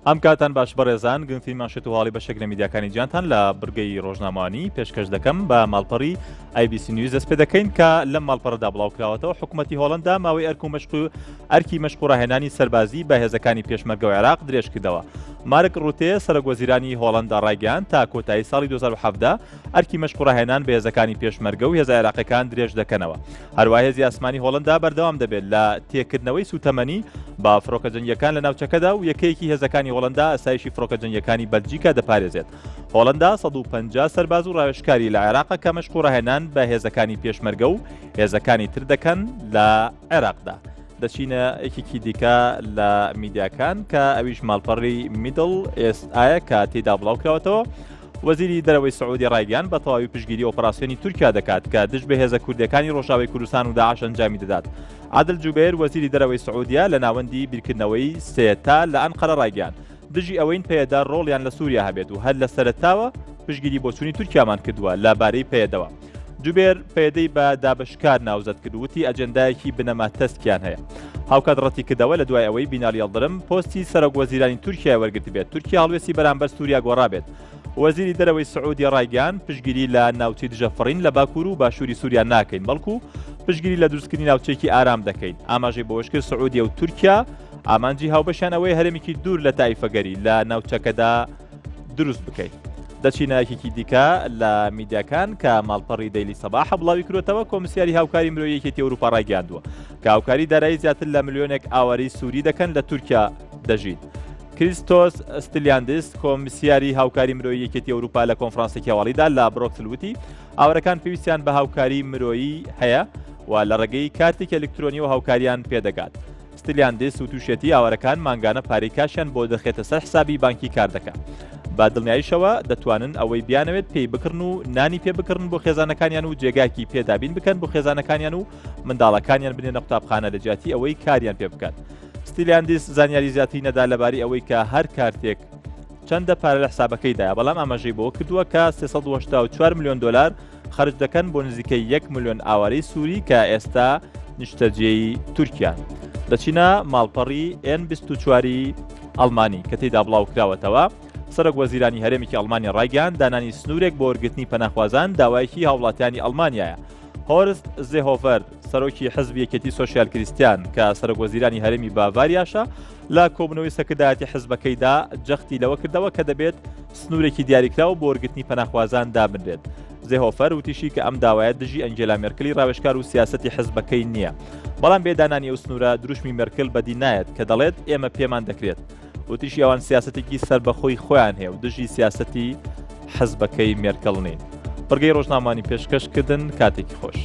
ئەم کاتان باش بەڕێزان گرنگترین مانشێت و هەواڵی بەشێک لە میدیاکانی جیانتان لە بڕگەی ڕۆژنامەوانی پێشکەش دەکەم بە ماڵپەڕی IBC News دەست پێ دەکەین کە لەم ماڵپەڕەدا بڵاوکراوەتەوە حکوومەتی هۆڵەندا ماوەی ئەرکی مەشق و ڕاهێنانی سەربازی بە هێزەکانی پێشمەرگە و عێراق درێژ کردەوە. مارک ڕوتێ سەرۆکوەزیرانی هۆڵەندا ڕایگەیاند تا کۆتایی ساڵی 2017 ئەرکی مەشق و ڕاهێنان بە هێزەکانی پێشمەرگە و هێزە عێراقیەکان درێژ دەکەنەوە. هەروەها هێزی ئاسمانی هۆڵەندا بەردەوام دەبێت لە تێکردنەوەی سوتەمەنی بە فڕۆکە جەنگیەکان لە ناوچەکەدا و یەکەیەکی هێزەکانی هۆڵەندا ئەسایشی فڕۆکە جەنگیەکانی بەلجیکا دەپارێزێت. هۆڵەندا 150 سەرباز و ڕاوێژکاری لە عێراقە کە مەشق و ڕاهێنان بە هێزەکانی پێشمەرگە و هێزەکانی تر دەکەن لە عێراقدا. دەچینە یەکێکی دیکە لە میدیاکان کە ئەویش ماڵپەڕی میدڵ ئێستایە کە تێدا بڵاوکراوەتەوە. وەزیری دەرەوەی سعودی ڕایگەیاند بە تەواوی پشتگیری ئۆپراسیۆنی تورکیا دەکات کە دژ بە هێزە کوردەکانی ڕۆژاوای کوردستان و داعش ئەنجامی دەدات. عادل جوبێر وەزیری دەرەوەی سعودیا لە ناوەندی بیرکردنەوەی سێتا لە ئەنقەرە ڕایگەیاند دژی ئەوەین پێدار ڕۆڵیان لە سووریا هەبێت و هەر لە سەرەتاوە پشتگیری بۆچوونی تورکیامان کردووە لەبارەی پێدەوە. جوبێر پێدەی بە دابشکار ناوزەت کردووتی ئەجەندایەکی بنەما تەستکیان هەیە. هاوکات ڕەتی کردەوە لە دوای ئەوەی بینالی هەڵدرم پۆستی سەرۆکوەزیرانی تورکیا وەرگرت بێت. تورکیا هەڵوێستی بەرامبەر سووریا گۆڕابێت. وەزیری دەرەوەی سعودی ڕایگەیاند پشتگیری لە ناوچەی دژەفڕین لە باکوور و باشووری سووریا ناکەین بەڵکو پشتگیری لە دروستکردنی ناوچەیەکی ئارام دەکەین. ئاماژەی بۆ ئەوەش کرد سعودیە و تورکیا ئامانجی هاوبەشیان ئەوەی هەرێمێکی دوور لە تایفەگەری لە ناوچەکەدا دروست بکەین. دەچینە یەکێکی دیکە لە میدیاکان کە ماڵپەڕی دەیلی سەباح بڵاوی کردوەوە کۆمسیاری هاوکاری مرۆیی یەکێتی ئەوروپا ڕایگەیاندووە کە هاوکاری دارایی زیاتر لە ملیۆنێک ئاوەری سووری دەکەن لە تورکیا دەژین. کریستۆس ستلیاندس کۆمسیاری هاوکاری مرۆیی یەکێتی ئەوروپا لە کۆنفرانسێکی هەواڵیدا لە برۆکسل وتی ئاوەرەکان پێویستیان بە هاوکاری مرۆیی هەیە و لە ڕێگەی کارتێک ئەلکترۆنیەوە هاوکاریان پێدەگات. ستلیاندس و تووشێتی ئاوەرەکان مانگانە پارەی کاشیان بۆ دەخێتە سەر حسابی بانکی کار دەکات. با دڵنیاییشەوە دەتوانن ئەوەی بیانەوێت پێی بکردن و نانی پێ بکردن بۆ خێزانەکانیان و جێگاکی پێدابین بکەن بۆ خێزانەکانیان و منداڵەکانیان بنێنە قوتابخانە لە جیاتی ئەوەی کاریان پێ بکات. ستلیاندس زانیاری زیاتری نەدا لەباری ئەوەی کە هەر کارتێک چەندە پارە لە حسابەکەیدایە بەڵام ئاماژەی بۆ کردووە کە 384 میلیۆن دلار خەرج دەکەن بۆ نزیکەی 1 میلیۆن ئاوارەی سووری کە ئێستا نیشتەجێی تورکیان. دەچینە ماڵپەڕی N24 ئەڵمانی کە تێدا بڵاوکراوەتەوە. سەرۆک وەزیرانی هەرێمێکی ئەڵمانی ڕایگەیاند دانانی سنوورێک بۆ وەرگرتنی پەناهوازان داوایەکی هاوڵاتیانی ئەڵمانیایە. هۆرست زێهۆڤەر سەرۆکی حزبی یەکێتی سۆشیال کریستیان کە سەرۆک وەزیرانی هەرێمی باڤاریاشە لە کۆبنەوەی سەکردایەتی حزبەکەیدا جەختی لەوە کردەوە کە دەبێت سنوورێکی دیاریکراوە بۆ وەرگرتنی پەناهوازان دابنرێت. زێهۆڤەر وتیشی کە ئەم داوایە دژی ئەنجێلا مێرکلی ڕاوێژکار و سیاسەتی حزبەکەی نییە بەڵام بێدانانی ئەو سنوورە دروشمی مێرکل بەدی نایەت کە دەڵێت ئێمە پێمان دەکرێت. وتیشی ئەوان سیاسەتێکی سەربەخۆی خۆیان هەیە و دژی سیاسەتی حزبەکەی مێرکڵ نین. بڕگەی ڕۆژنامەوانی پێشکەشکردن کاتێکی خۆش.